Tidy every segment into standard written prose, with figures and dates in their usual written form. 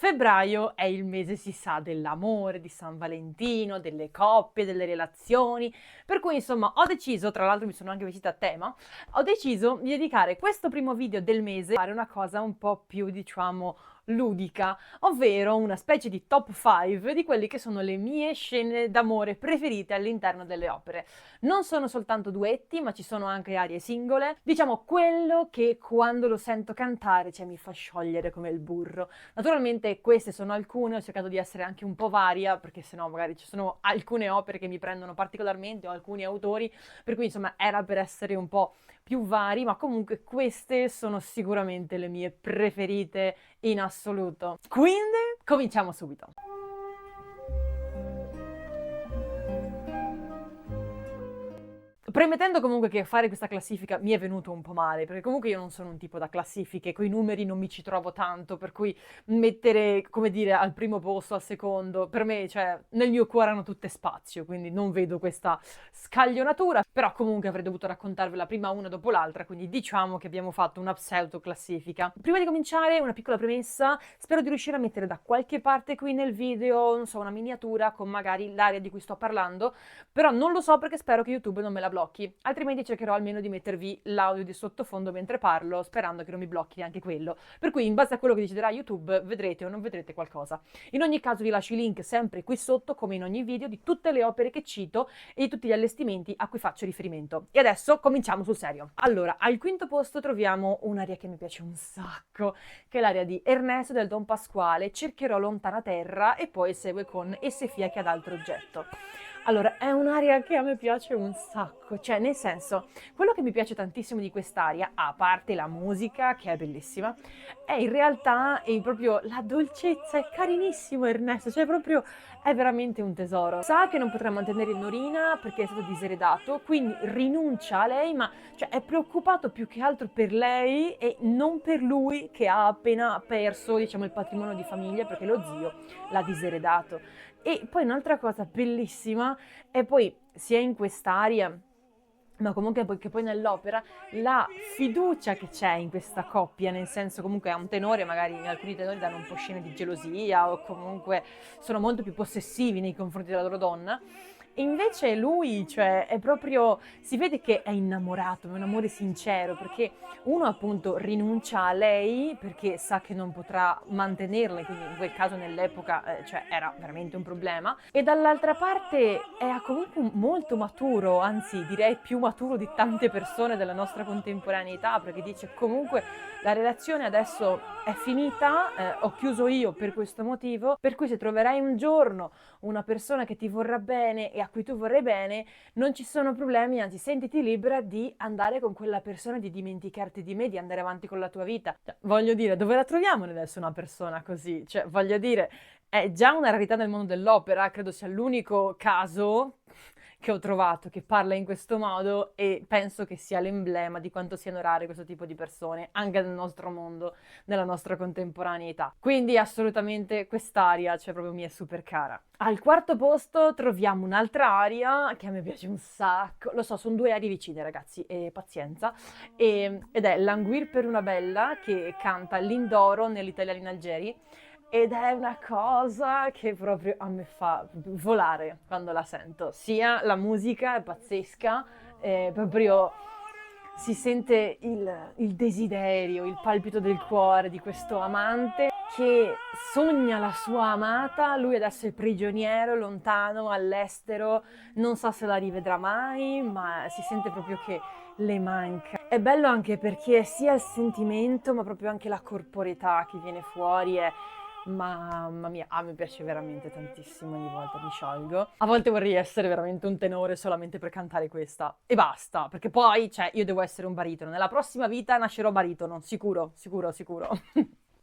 Febbraio è il mese, si sa, dell'amore, di San Valentino, delle coppie, delle relazioni, per cui insomma ho deciso, tra l'altro mi sono anche vestita a tema, ho deciso di dedicare questo primo video del mese a fare una cosa un po' più, diciamo, ludica, ovvero una specie di top 5 di quelli che sono le mie scene d'amore preferite all'interno delle opere. Non sono soltanto duetti, ma ci sono anche arie singole, diciamo quello che quando lo sento cantare, cioè mi fa sciogliere come il burro. Naturalmente queste sono alcune, ho cercato di essere anche un po' varia, perché sennò magari ci sono alcune opere che mi prendono particolarmente o alcuni autori, per cui insomma era per essere un po' più vari, ma comunque queste sono sicuramente le mie preferite in assoluto. Quindi cominciamo subito. Premettendo comunque che fare questa classifica mi è venuto un po' male, perché comunque io non sono un tipo da classifiche, coi numeri non mi ci trovo tanto, per cui mettere, come dire, al primo posto, al secondo, per me, cioè, nel mio cuore hanno tutte spazio, quindi non vedo questa scaglionatura, però comunque avrei dovuto raccontarvela prima una dopo l'altra, quindi diciamo che abbiamo fatto una pseudo classifica. Prima di cominciare, una piccola premessa, spero di riuscire a mettere da qualche parte qui nel video, non so, una miniatura con magari l'area di cui sto parlando, però non lo so perché spero che YouTube non me la blocchi, altrimenti cercherò almeno di mettervi l'audio di sottofondo mentre parlo, sperando che non mi blocchi neanche quello. Per cui in base a quello che deciderà YouTube vedrete o non vedrete qualcosa. In ogni caso vi lascio i link sempre qui sotto, come in ogni video, di tutte le opere che cito e di tutti gli allestimenti a cui faccio riferimento. E adesso cominciamo sul serio. Allora, al quinto posto troviamo un'aria che mi piace un sacco, che è l'aria di Ernesto del Don Pasquale, Cercherò lontana terra, e poi segue con E se fia che ad altro oggetto. Allora, è un'aria che a me piace un sacco, cioè nel senso, quello che mi piace tantissimo di quest'aria, a parte la musica che è bellissima, è in realtà proprio la dolcezza, è carinissimo Ernesto, cioè proprio è veramente un tesoro. Sa che non potrà mantenere Norina perché è stato diseredato, quindi rinuncia a lei, ma cioè, è preoccupato più che altro per lei e non per lui che ha appena perso, diciamo, il patrimonio di famiglia perché lo zio l'ha diseredato. E poi un'altra cosa bellissima è poi sia in quest'aria, ma comunque che poi nell'opera, la fiducia che c'è in questa coppia, nel senso comunque è un tenore, magari alcuni tenori danno un po' scene di gelosia o comunque sono molto più possessivi nei confronti della loro donna. E invece lui, cioè, è proprio, si vede che è innamorato, è un amore sincero, perché uno appunto rinuncia a lei perché sa che non potrà mantenerla, e quindi in quel caso nell'epoca, cioè, era veramente un problema, e dall'altra parte è comunque molto maturo, anzi direi più maturo di tante persone della nostra contemporaneità, perché dice comunque la relazione adesso è finita, ho chiuso io per questo motivo, per cui se troverai un giorno una persona che ti vorrà bene e a cui tu vorrai bene, non ci sono problemi, anzi sentiti libera di andare con quella persona, di dimenticarti di me, di andare avanti con la tua vita. Cioè, voglio dire, dove la troviamo adesso una persona così? Cioè, voglio dire, è già una rarità nel mondo dell'opera, credo sia l'unico caso che ho trovato che parla in questo modo, e penso che sia l'emblema di quanto siano rare questo tipo di persone anche nel nostro mondo, nella nostra contemporaneità. Quindi assolutamente quest'aria, cioè proprio mi è super cara. Al quarto posto troviamo un'altra aria che a me piace un sacco, lo so, sono due arie vicine ragazzi, e pazienza, ed è Languir per una bella, che canta Lindoro nell'Italiano Algeri, ed è una cosa che proprio a me fa volare quando la sento. Sia la musica è pazzesca, proprio si sente il desiderio, il palpito del cuore di questo amante che sogna la sua amata, lui adesso è prigioniero, lontano, all'estero, non sa se la rivedrà mai, ma si sente proprio che le manca. È bello anche perché sia il sentimento, ma proprio anche la corporeità che viene fuori è... Mamma mia, mi piace veramente tantissimo, ogni volta mi sciolgo. A volte vorrei essere veramente un tenore solamente per cantare questa. E basta, perché poi, cioè, io devo essere un baritono. Nella prossima vita nascerò baritono, sicuro, sicuro, sicuro.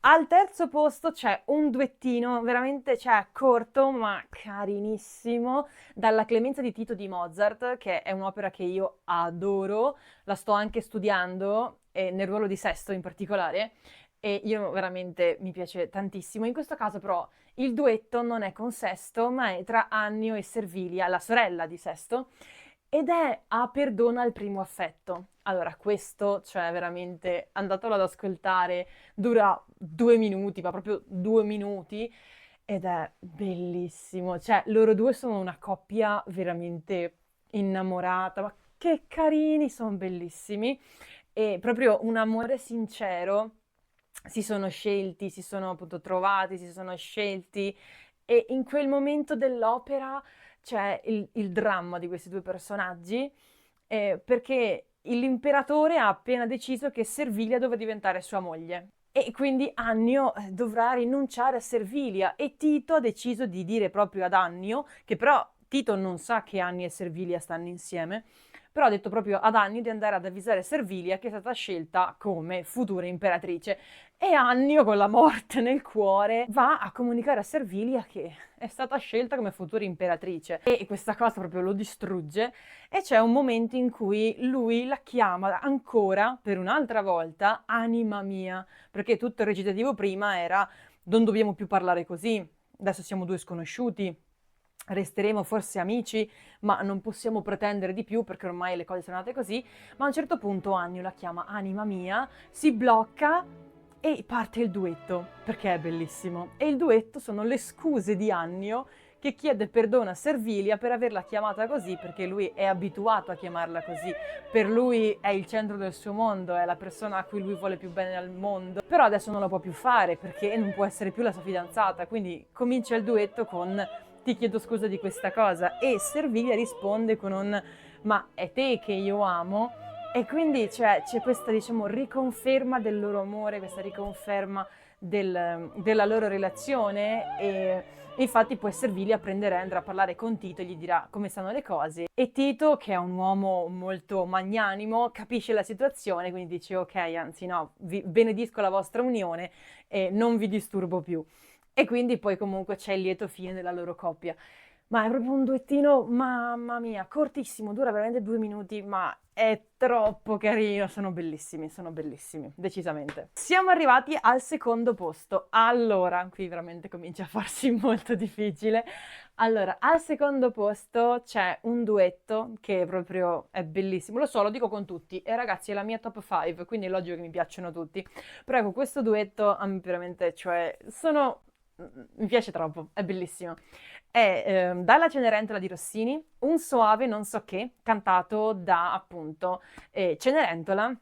Al terzo posto c'è un duettino veramente, cioè, corto ma carinissimo, dalla Clemenza di Tito di Mozart, che è un'opera che io adoro, la sto anche studiando, nel ruolo di Sesto in particolare, e io veramente mi piace tantissimo. In questo caso però il duetto non è con Sesto, ma è tra Annio e Servilia, la sorella di Sesto, ed è A perdona il primo affetto. Allora, questo, cioè veramente, andatelo ad ascoltare, dura 2 minuti, ma proprio 2 minuti, ed è bellissimo. Cioè, loro due sono una coppia veramente innamorata, ma che carini, sono bellissimi. E proprio un amore sincero, si sono scelti, si sono appunto trovati, si sono scelti, e in quel momento dell'opera c'è il dramma di questi due personaggi, perché l'imperatore ha appena deciso che Servilia doveva diventare sua moglie. E quindi Annio dovrà rinunciare a Servilia, e Tito ha deciso di dire proprio ad Annio, che però Tito non sa che Annio e Servilia stanno insieme, però ha detto proprio ad Annio di andare ad avvisare Servilia che è stata scelta come futura imperatrice. E Annio, con la morte nel cuore, va a comunicare a Servilia che è stata scelta come futura imperatrice. E questa cosa proprio lo distrugge, e c'è un momento in cui lui la chiama ancora, per un'altra volta, anima mia, perché tutto il recitativo prima era non dobbiamo più parlare così, adesso siamo due sconosciuti, resteremo forse amici, ma non possiamo pretendere di più perché ormai le cose sono andate così. Ma a un certo punto Annio la chiama anima mia, si blocca e parte il duetto, perché è bellissimo. E il duetto sono le scuse di Annio che chiede perdono a Servilia per averla chiamata così, perché lui è abituato a chiamarla così. Per lui è il centro del suo mondo, è la persona a cui lui vuole più bene al mondo. Però adesso non lo può più fare perché non può essere più la sua fidanzata, quindi comincia il duetto con ti chiedo scusa di questa cosa, e Servilia risponde con un ma è te che io amo. E quindi c'è questa, diciamo, riconferma del loro amore, questa riconferma della loro relazione, e infatti poi Servilia andrà a parlare con Tito e gli dirà come stanno le cose, e Tito, che è un uomo molto magnanimo, capisce la situazione, quindi dice ok, anzi no, vi benedisco la vostra unione e non vi disturbo più. E quindi poi comunque c'è il lieto fine della loro coppia. Ma è proprio un duettino, mamma mia, cortissimo, dura veramente 2 minuti, ma è troppo carino, sono bellissimi, decisamente. Siamo arrivati al secondo posto. Allora, qui veramente comincia a farsi molto difficile. Allora, al secondo posto c'è un duetto che proprio è bellissimo, lo so, lo dico con tutti, e ragazzi è la mia top 5, quindi è logico che mi piacciono tutti. Però ecco, questo duetto a me veramente, cioè, mi piace troppo, è bellissimo. È dalla Cenerentola di Rossini, un soave non so che, cantato da appunto Cenerentola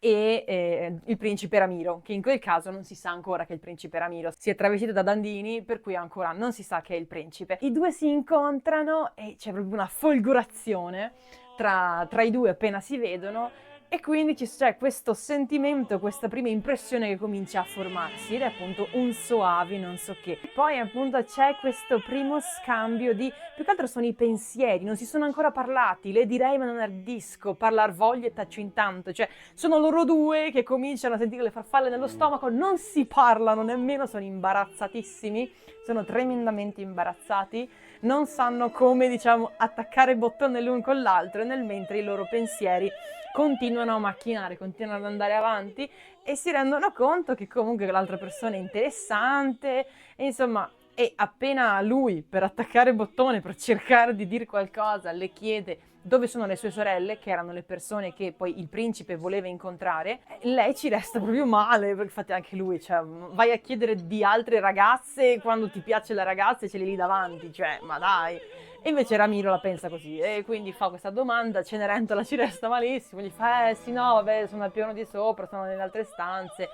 e il principe Ramiro, che in quel caso non si sa ancora che è il principe Ramiro, si è travestito da Dandini, per cui ancora non si sa che è il principe. I due si incontrano e c'è proprio una folgorazione tra i due appena si vedono, e quindi c'è questo sentimento, questa prima impressione che comincia a formarsi, ed è appunto un soave non so che. Poi appunto c'è questo primo scambio di, più che altro sono i pensieri, non si sono ancora parlati, le direi ma non ardisco, parlar voglio e taccio intanto, cioè sono loro due che cominciano a sentire le farfalle nello stomaco, non si parlano nemmeno, sono imbarazzatissimi, sono tremendamente imbarazzati, non sanno come, diciamo, attaccare il bottone l'un con l'altro, e nel mentre i loro pensieri continuano a macchinare, continuano ad andare avanti, e si rendono conto che comunque l'altra persona è interessante, e insomma, e appena lui, per attaccare il bottone, per cercare di dire qualcosa, le chiede dove sono le sue sorelle, che erano le persone che poi il principe voleva incontrare, lei ci resta proprio male, perché infatti anche lui, cioè, vai a chiedere di altre ragazze quando ti piace la ragazza e ce l'hai lì davanti, cioè, ma dai. E invece Ramiro la pensa così, e quindi fa questa domanda, Cenerentola ci resta malissimo, gli fa sì no, vabbè, sono al piano di sopra, sono nelle altre stanze.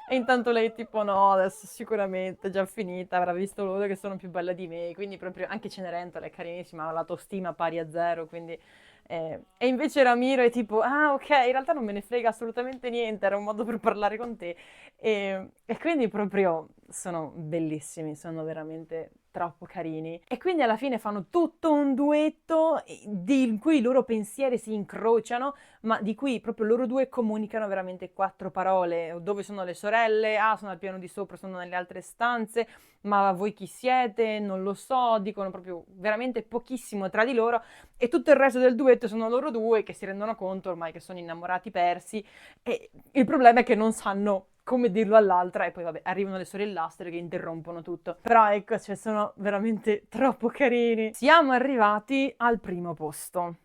E intanto lei tipo no, adesso sicuramente è già finita, avrà visto loro che sono più belle di me, quindi proprio anche Cenerentola è carinissima, ha l'autostima pari a zero, quindi... e invece Ramiro è tipo, ah ok, in realtà non me ne frega assolutamente niente, era un modo per parlare con te. E quindi proprio sono bellissimi, sono veramente troppo carini. E quindi alla fine fanno tutto un duetto in cui i loro pensieri si incrociano, ma di cui proprio loro due comunicano veramente 4 parole. Dove sono le sorelle? Ah, sono al piano di sopra, sono nelle altre stanze. Ma voi chi siete? Non lo so. Dicono proprio veramente pochissimo tra di loro, e tutto il resto del duetto sono loro due che si rendono conto ormai che sono innamorati persi, e il problema è che non sanno come dirlo all'altra, e poi vabbè arrivano le sorellastre che interrompono tutto. Però ecco, cioè, sono veramente troppo carini. Siamo arrivati al primo posto.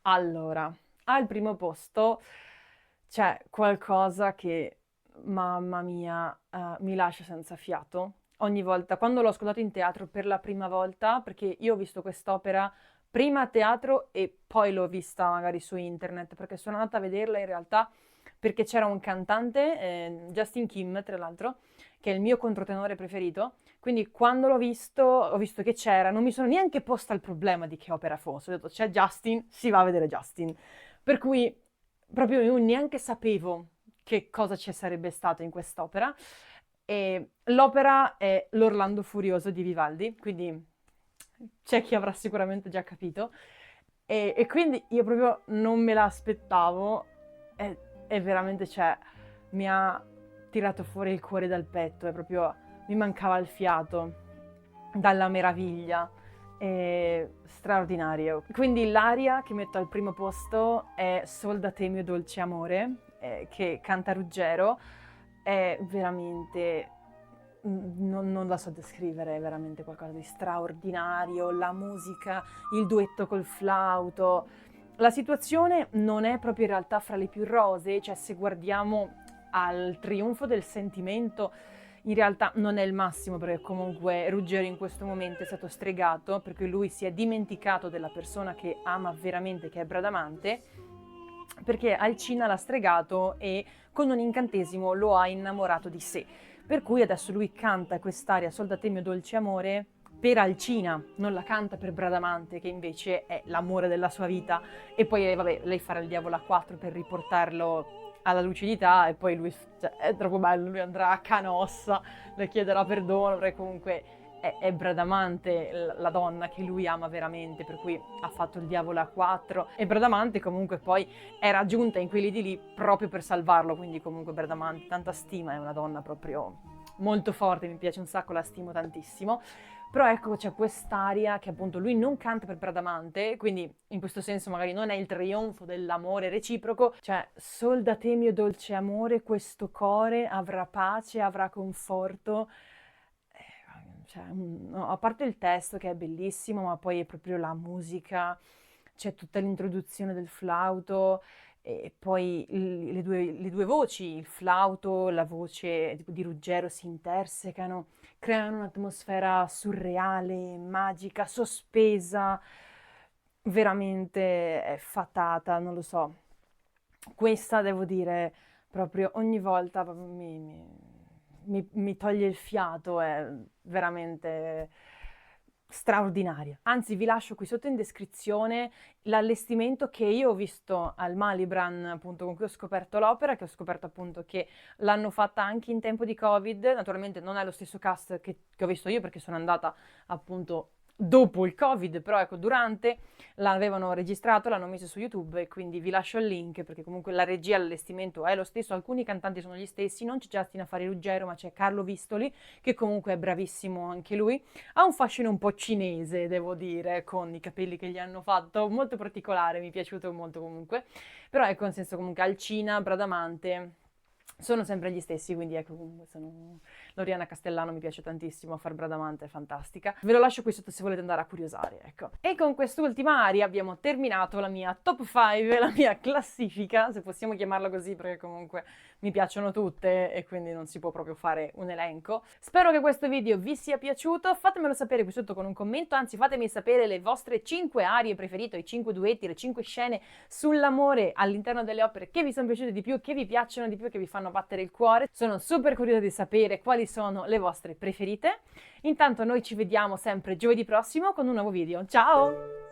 Allora, al primo posto c'è qualcosa che, mamma mia, mi lascia senza fiato. Ogni volta, quando l'ho ascoltato in teatro per la prima volta, perché io ho visto quest'opera prima a teatro e poi l'ho vista magari su internet, perché sono andata a vederla in realtà perché c'era un cantante, Justin Kim, tra l'altro, che è il mio controtenore preferito. Quindi quando l'ho visto, ho visto che c'era, non mi sono neanche posta il problema di che opera fosse. Ho detto c'è Justin, si va a vedere Justin. Per cui proprio io neanche sapevo che cosa ci sarebbe stato in quest'opera. E l'opera è L'Orlando Furioso di Vivaldi, quindi c'è chi avrà sicuramente già capito. E quindi io proprio non me l'aspettavo e veramente, cioè, mi ha tirato fuori il cuore dal petto, è proprio, mi mancava il fiato dalla meraviglia, è straordinario. Quindi l'aria che metto al primo posto è Soldate mio dolce amore, che canta Ruggero, è veramente, non la so descrivere, è veramente qualcosa di straordinario, la musica, il duetto col flauto. La situazione non è proprio in realtà fra le più rosee, cioè se guardiamo al trionfo del sentimento, in realtà non è il massimo, perché comunque Ruggero in questo momento è stato stregato, perché lui si è dimenticato della persona che ama veramente, che è Bradamante, perché Alcina l'ha stregato e con un incantesimo lo ha innamorato di sé. Per cui adesso lui canta quest'aria Soldate mio dolce amore per Alcina, non la canta per Bradamante, che invece è l'amore della sua vita. E poi, vabbè, lei farà il diavolo a quattro per riportarlo alla lucidità e poi lui, cioè, è troppo bello, lui andrà a Canossa, le chiederà perdono, perché comunque è Bradamante la donna che lui ama veramente, per cui ha fatto il diavolo a quattro. E Bradamante comunque poi era giunta in quelli di lì proprio per salvarlo, quindi comunque Bradamante, tanta stima, è una donna proprio molto forte, mi piace un sacco, la stimo tantissimo. Però ecco, c'è quest'aria che appunto lui non canta per Bradamante, quindi in questo senso magari non è il trionfo dell'amore reciproco, cioè sol da te mio dolce amore, questo core avrà pace, avrà conforto. Cioè, no, a parte il testo che è bellissimo, ma poi è proprio la musica, c'è tutta l'introduzione del flauto e poi le due voci, il flauto, la voce di Ruggero si intersecano, creano un'atmosfera surreale, magica, sospesa, veramente è fatata, non lo so. Questa devo dire proprio ogni volta proprio mi toglie il fiato, è veramente straordinaria. Anzi, vi lascio qui sotto in descrizione l'allestimento che io ho visto al Malibran, appunto, con cui ho scoperto l'opera, che ho scoperto appunto che l'hanno fatta anche in tempo di Covid. Naturalmente non è lo stesso cast che ho visto io perché sono andata appunto dopo il Covid, però ecco, durante l'avevano registrato, l'hanno messo su YouTube e quindi vi lascio il link perché comunque la regia, l'allestimento è lo stesso, alcuni cantanti sono gli stessi, non c'è Justin a fare Ruggero, ma c'è Carlo Vistoli che comunque è bravissimo anche lui. Ha un fascino un po' cinese, devo dire, con i capelli che gli hanno fatto, molto particolare, mi è piaciuto molto comunque. Però ecco, nel senso comunque Alcina, Bradamante sono sempre gli stessi, quindi ecco, comunque sono... Loriana Castellano mi piace tantissimo, a far Bradamante è fantastica. Ve lo lascio qui sotto se volete andare a curiosare, ecco. E con quest'ultima aria abbiamo terminato la mia top 5, la mia classifica, se possiamo chiamarla così, perché comunque mi piacciono tutte e quindi non si può proprio fare un elenco. Spero che questo video vi sia piaciuto, fatemelo sapere qui sotto con un commento, anzi fatemi sapere le vostre 5 arie preferite, i 5 duetti, le 5 scene sull'amore all'interno delle opere che vi sono piaciute di più, che vi piacciono di più, che vi fanno battere il cuore. Sono super curiosa di sapere quali sono le vostre preferite. Intanto noi ci vediamo sempre giovedì prossimo con un nuovo video. Ciao!